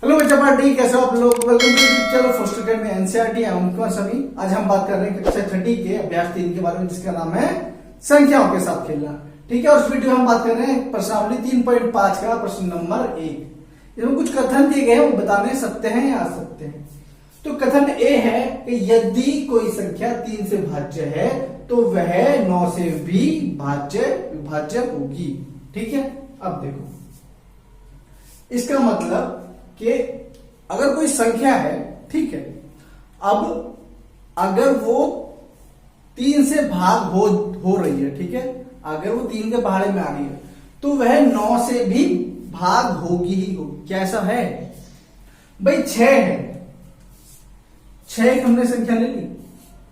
Hello बच्चा party, कैसे हो आप लोग। वेलकम टू चलो फर्स्ट अटेम्प्ट में एनसीईआरटी एवं सभी। आज हम बात कर रहे हैं कक्षा 6 के अभ्यास 3 के बारे में, जिसका नाम है संख्याओं के साथ खेलना। ठीक है, और इस वीडियो में हम बात कर रहे हैं प्रश्नावली 3.5 का प्रश्न नंबर 1। इसमें कुछ कथन दिए गए हैं, वो बताने सत्य हैं या असत्य हैं। तो कथन ए है कि यदि कोई संख्या 3 से भाज्य है तो वह 9 से भी विभाज्य होगी। ठीक है, अब देखो इसका मतलब कि अगर कोई संख्या है, ठीक है, अब अगर वो 3 से भाग हो रही है, ठीक है, अगर वो 3 के पहाड़े में आ रही है तो वह 9 से भी भाग होगी ही होगी। क्या ऐसा है भाई? 6 है, 6 एक हमने संख्या ले ली।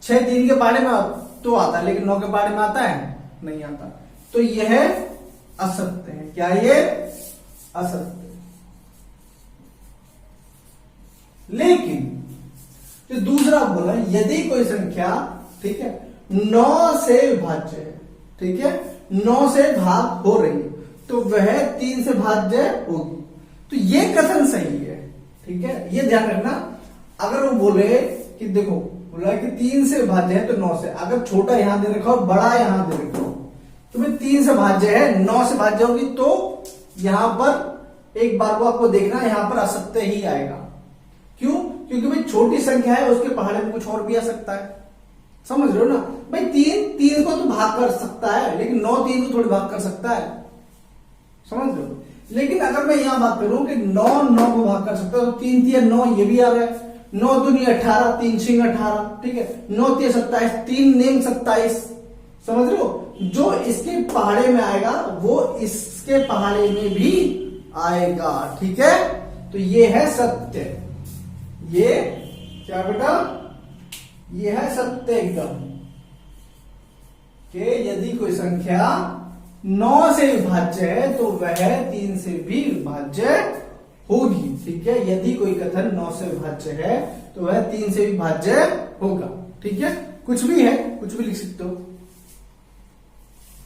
6 3 के पहाड़े में तो आता है, लेकिन 9 के पहाड़े में आता है? नहीं आता। तो यह असत्य है। क्या ये असत्य? लेकिन जो दूसरा बोला, यदि कोई संख्या, ठीक है, 9 से विभाज्य है, ठीक है, 9 से भाग हो रही है तो वह 3 से भाज्य होगी। तो ये कथन सही है। ठीक है, ये ध्यान रखना। अगर वो बोले कि देखो, बोला कि 3 से भाज्य है तो 9 से, अगर छोटा यहां दे रखा हो, बड़ा यहां दे रखा हो, तो भाई 3 से भाज्य है, 9 से भाज्य होगी, तो यहां पर एक बार वो आपको देखना, यहां पर असत्य ही आएगा। क्यों? क्योंकि भाई छोटी संख्या है, उसके पहाड़े में कुछ और भी आ सकता है। समझ रहे हो ना भाई? 3 को तो भाग कर सकता है, लेकिन 9 3 को थोड़ी भाग कर सकता है। समझ रहे हो? लेकिन अगर मैं यहां बात करूं कि 9 को भाग कर सकता है, तो 3 3 9 ये भी आ रहा है। 9 दूनी 18, 3 6 18, ठीक है, 9 3 27, 3 9 27। समझ रहे हो? जो इसके पहाड़े में आएगा वो इसके पहाड़े में भी आएगा। ठीक है, तो ये है सत्य। ये क्या बेटा? ये है सत्य एकदम, कि यदि कोई संख्या 9 से विभाज्य है तो वह 3 से भी विभाज्य होगी। ठीक है, यदि कोई कथन 9 से विभाज्य है तो वह 3 से विभाज्य होगा। ठीक है, कुछ भी है, कुछ भी लिख सकते हो।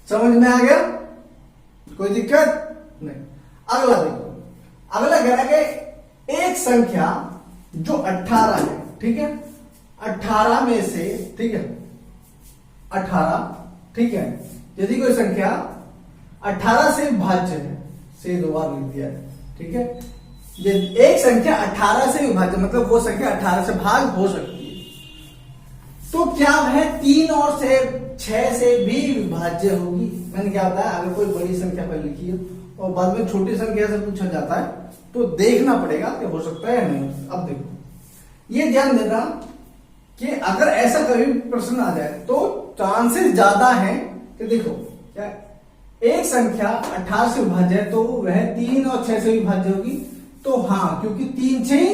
समझ में आ गया? कोई दिक्कत नहीं। अगला देखो, अगला कह रहा है कि एक संख्या जो 18 है, ठीक है, 18 में से, ठीक है, 18, ठीक है, यदि कोई संख्या 18 से विभाज्य है, से 2 बार लिख दिया है, ठीक है, ये एक संख्या 18 से विभाज्य मतलब वो संख्या 18 से भाग हो सकती है, तो क्या वह 3 और से 6 से भी विभाज्य होगी? मैंने क्या बताया, अगर कोई बड़ी संख्या पर लिखी है और बाद में छोटी संख्या से पूछा जाता है तो देखना पड़ेगा कि हो सकता है या नहीं। अब देखो, ये ध्यान देना कि अगर ऐसा कभी प्रश्न आ जाए तो चांसेस ज्यादा है कि देखो, क्या एक संख्या 18 से विभाज्य है तो वह 3 और 6 से विभाज्य होगी। तो हाँ, क्योंकि 3 6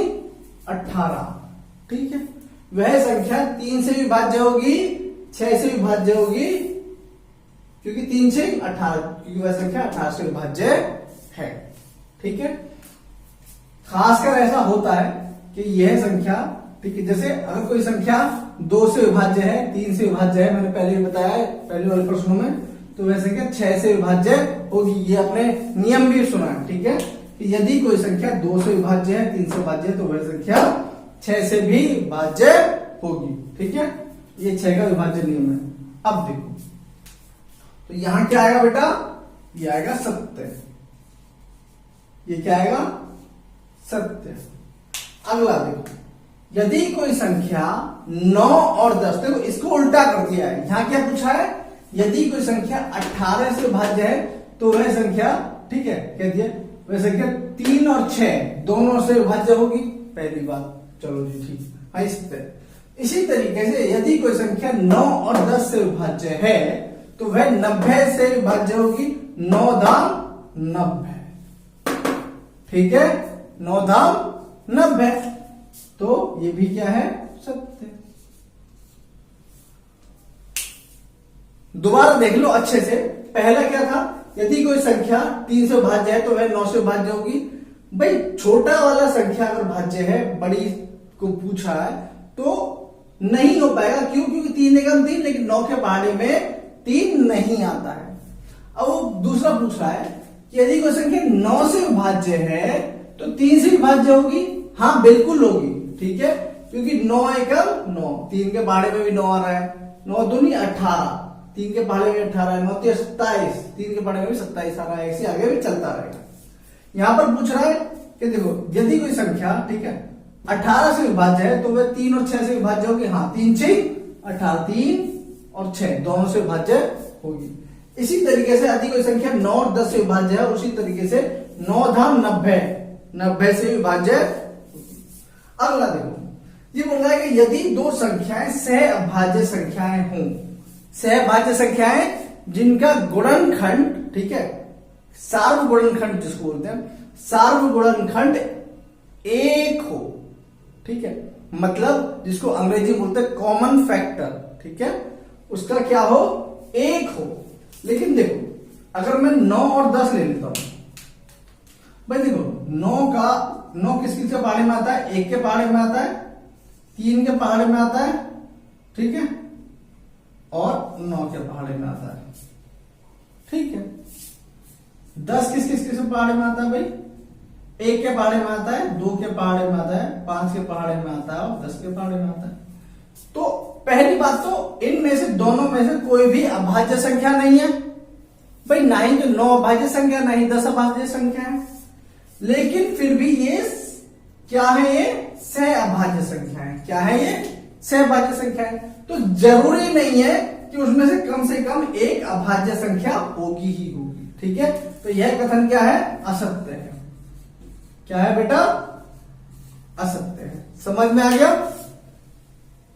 18, ठीक है, वह संख्या 3 से विभाज्य होगी, 6 से विभाज्य होगी, क्योंकि 3 6 18, क्योंकि वह संख्या 18 से विभाज्य है। ठीक है, खासकर ऐसा होता है कि यह संख्या, ठीक है, जैसे अगर कोई संख्या 2 से विभाज्य है, 3 से विभाज्य है, मैंने पहले भी बताया पहले वाले प्रश्नों में, तो वह संख्या 6 से विभाज्य होगी। ये आपने नियम भी सुना है, ठीक है, कि यदि कोई संख्या 2 से विभाज्य है, 3 से विभाज्य है, तो वह संख्या 6 से भी विभाज्य होगी। ठीक है, ये 6 का विभाज्य नियम है। अब देखो, तो यहां क्या आएगा बेटा? ये आएगा सत्य। ये क्या आएगा? सत्य। अगला देखो, यदि कोई संख्या 9 और 10, देखो इसको उल्टा कर दिया है। यहां क्या पूछा है? यदि कोई संख्या 18 से भाज्य है तो वह संख्या, ठीक है, कह दिया, वह संख्या 3 और 6 दोनों से विभाज्य होगी। पहली बात, चलो जी ठीक है। इसी तरीके से यदि कोई संख्या 9 और 10 से विभाज्य है तो वह 90 से विभाज्य होगी। 9 दाम 90, ठीक है, 9 दाम 90, तो ये भी क्या है? सत्य। दोबारा देख लो अच्छे से। पहला क्या था? यदि कोई संख्या 3 से भाज्य है तो वह 9 से भाज्य होगी। भाई छोटा वाला संख्या अगर भाज्य है, बड़ी को पूछा है, तो नहीं हो पाएगा। क्यों? क्योंकि 3 एकम 3, लेकिन 9 के पहाड़े में 3 नहीं आता है। अब वो दूसरा पूछ रहा है कि यदि कोई संख्या 9 से विभाज्य है तो 3 से विभाज्य होगी, हाँ बिल्कुल होगी, ठीक है, क्योंकि 9 एकम 9, 3 के पहाड़े में भी 9 आ रहा है, 9 दूनी 18, 3 के पहाड़े में 18, 9 3 27, 3 के पहाड़े में भी 27 आ रहा है, ऐसे आगे भी चलता रहेगा। यहां पर पूछ रहा है कि देखो यदि कोई संख्या, ठीक है, 18 से विभाज्य है तो वह 3 और 6 से विभाज्य होगी, हाँ 3 6 18, 3 और 6 दोनों से विभाज्य होगी। इसी तरीके से यदि कोई संख्या 9 और 10 से विभाज्य है, उसी तरीके से 9 धाम 90, 90 से विभाज्य। अगला देखो, ये बोल रहा है कि यदि दो संख्याएं सहअभाज्य संख्याएं हों, सहअभाज्य संख्याएं जिनका गुणनखंड, ठीक है, सार्वगुणनखंड जिसको बोलते हैं, सार्वगुणनखंड 1 हो, ठीक है, मतलब जिसको अंग्रेजी बोलते हैं कॉमन फैक्टर, ठीक है, उसका क्या हो 1 हो। लेकिन देखो अगर मैं 9 और 10 ले लेता हूं भाई, देखो 9 किस किस के पहाड़े में आता है, 1 के पहाड़े में आता है, 3 के पहाड़े में आता है, ठीक है, और 9 के पहाड़े में आता है, ठीक है। 10 किस किस के पहाड़े में आता है भाई, 1 के पहाड़े में आता है, 2 के पहाड़े में आता है, 5 के पहाड़े में आता है और 10 के पहाड़े में आता है। तो पहली बात तो इनमें से दोनों में से कोई भी अभाज्य संख्या नहीं है भाई, ना ही तो 9 अभाज्य संख्या, ना ही 10 अभाज्य संख्या है, लेकिन फिर भी ये क्या है, ये सहअभाज्य संख्या है। क्या है ये, सहअभाज्य संख्या है। तो जरूरी नहीं है कि उसमें से कम एक अभाज्य संख्या होगी ही होगी, ठीक है। तो यह कथन क्या है, असत्य है। क्या है बेटा, असत्य है। समझ में आ गया,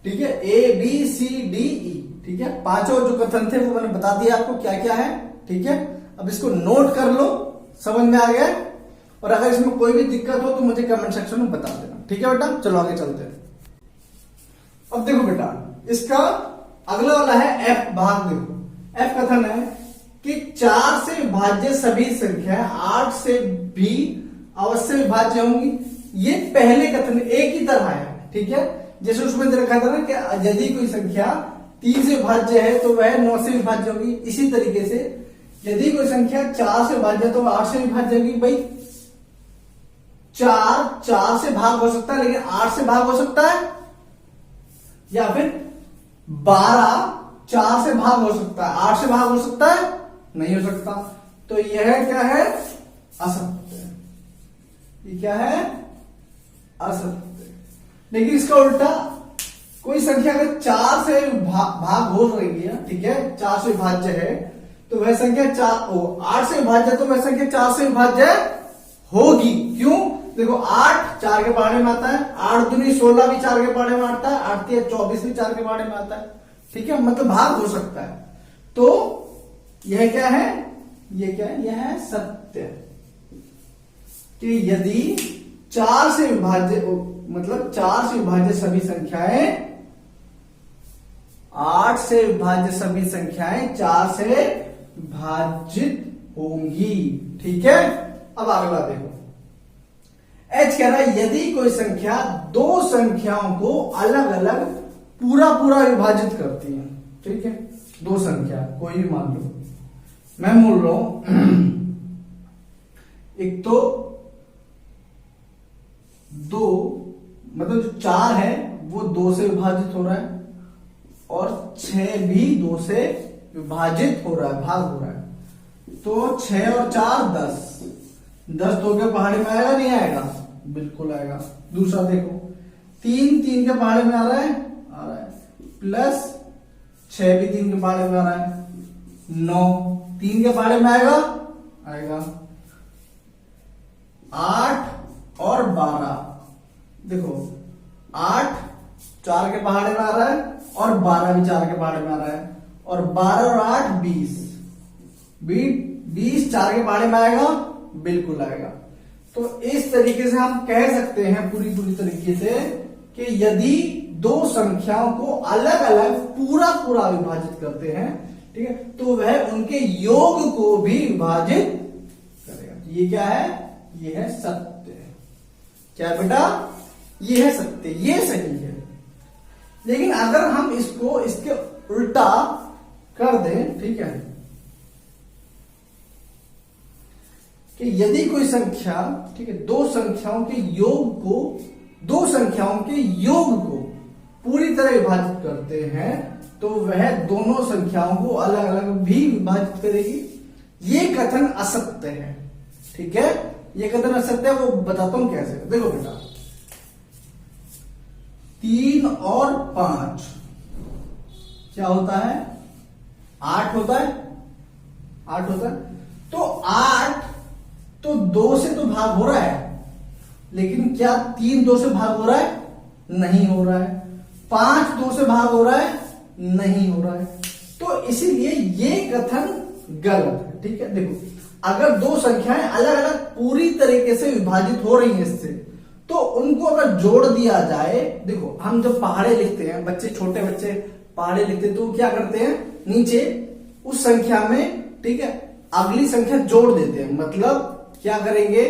ठीक है। A B C D E, ठीक है, पांचों जो कथन थे वो मैंने बता दिया आपको क्या क्या है, ठीक है। अब इसको नोट कर लो, समझ में आ गया। और अगर इसमें कोई भी दिक्कत हो तो मुझे कमेंट सेक्शन में बता देना, ठीक है बेटा। चलो आगे चलते हैं। अब देखो बेटा, इसका अगला वाला है एफ भाग। देखो एफ कथन है कि 4 से विभाज्य सभी संख्या 8 से भी अवश्य विभाज्य होंगी। ये पहले कथन एक ही तरह है, ठीक है। जैसे उसमें देखा था ना कि यदि कोई संख्या 3 से विभाज्य है तो वह 9 से विभाज्य होगी। इसी तरीके से यदि कोई संख्या 4 से विभाज्य है तो 8 से विभाज्य होगी। भाई 4 से भाग हो सकता है, लेकिन 8 से भाग हो सकता है, या फिर 12 4 से भाग हो सकता है, 8 से भाग हो सकता है, नहीं हो सकता। तो यह क्या है, असत्य। ये क्या है, असत्य। लेकिन इसका उल्टा कोई संख्या अगर 4 से भाग हो रही है, ठीक है, 4 से विभाज्य है, तो वह संख्या 8 से विभाज्य, तो वह संख्या 4 से विभाज्य होगी। क्यों, देखो 8 4 के पहाड़े में आता है, 8 दूनी 16 भी 4 के पहाड़े में आता है, 8 3 24 भी 4 के पहाड़े में आता है, ठीक है, मतलब भाग हो सकता है। तो यह क्या है, यह क्या है, यह है सत्य। कि यदि 4 से विभाज्य, मतलब 4 से विभाज्य सभी संख्याएं 8 से विभाज्य सभी संख्याएं 4 से विभाजित होंगी, ठीक है। अब अगला देखो, एच कह रहा है यदि कोई संख्या दो संख्याओं को अलग अलग पूरा पूरा विभाजित करती है, ठीक है, दो संख्या कोई भी मान लो, मैं बोल रहा हूं एक तो 2, मतलब जो 4 है वो 2 से विभाजित हो रहा है, और 6 भी 2 से विभाजित हो रहा है, भाग हो रहा है। तो 6 और 4 10, 10 2 के पहाड़े में आएगा, नहीं आएगा, बिल्कुल आएगा। दूसरा देखो 3 3 के पहाड़े में आ रहा है, प्लस 6 भी 3 के पहाड़े में आ रहा है, 9 3 के पहाड़े में आएगा, 8 और 12, देखो 8 4 के पहाड़े में आ रहा है, और 12 भी 4 के पहाड़े में आ रहा है, और 12 और 8 20, 20 4 के पहाड़े में आएगा, बिल्कुल आएगा। तो इस तरीके से हम कह सकते हैं पूरी तरीके से कि यदि दो संख्याओं को अलग अलग पूरा पूरा विभाजित करते हैं, ठीक है, तो वह उनके योग को भी विभाजित करेगा। ये क्या है, ये है सत्य। क्या बेटा, ये है सत्य, ये सही है। लेकिन अगर हम इसको इसके उल्टा कर दें, ठीक है, कि यदि कोई संख्या, ठीक है, दो संख्याओं के योग को पूरी तरह विभाजित करते हैं तो वह दोनों संख्याओं को अलग अलग भी विभाजित करेगी। ये कथन असत्य है। ठीक है, ये कथन असत्य है, वो बताता हूं कैसे। देखो बेटा, 3 और 5 क्या होता है? 8 होता है। 8 होता है। तो 8 तो 2 से तो भाग हो रहा है, लेकिन क्या 3 2 से भाग हो रहा है? नहीं हो रहा है। 5 2 से भाग हो रहा है? नहीं हो रहा है। तो इसीलिए ये कथन गलत है। ठीक है, देखो, अगर दो संख्याएं अलग अलग पूरी तरीके से विभाजित हो रही हैं इससे, तो उनको अगर जोड़ दिया जाए, देखो हम जब पहाड़े लिखते हैं, बच्चे, छोटे बच्चे पहाड़े लिखते हैं, तो क्या करते हैं, नीचे उस संख्या में, ठीक है, अगली संख्या जोड़ देते हैं। मतलब क्या करेंगे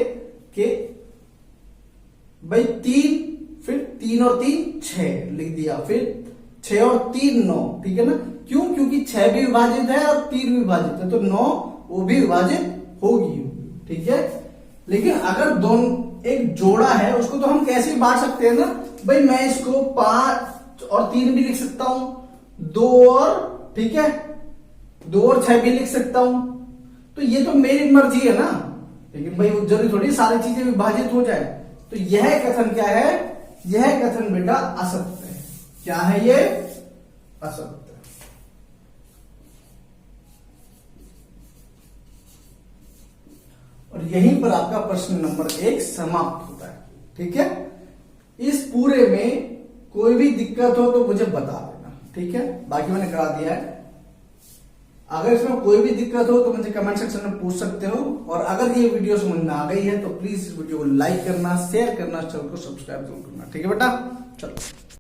कि भाई 3, फिर 3 और 3 6 लिख दिया, फिर 6 और 3 9, ठीक है ना। क्यों? क्योंकि 6 भी विभाजित है और 3 भी विभाजित है, तो 9 वो भी विभाजित होगी। ठीक है, लेकिन अगर दोनों एक जोड़ा है, उसको तो हम कैसे भी बांट सकते हैं ना भाई। मैं इसको 5 और 3 भी लिख सकता हूं, 2 और, ठीक है, 2 और 6 भी लिख सकता हूं। तो ये तो मेरी मर्जी है ना, लेकिन भाई जरूरी थोड़ी सारी चीजें विभाजित हो जाए। तो यह कथन क्या है? यह कथन बेटा असत्य है। क्या है ये? असत्य। और यहीं पर आपका प्रश्न नंबर 1 समाप्त होता है। ठीक है, इस पूरे में कोई भी दिक्कत हो तो मुझे बता देना। ठीक है, बाकी मैंने करा दिया है। अगर इसमें कोई भी दिक्कत हो तो मुझे कमेंट सेक्शन में पूछ सकते हो। और अगर ये वीडियो समझ में आ गई है तो प्लीज इस वीडियो को लाइक करना, शेयर करना, चैनल को सब्सक्राइब जरूर करना। ठीक है बेटा, चलो।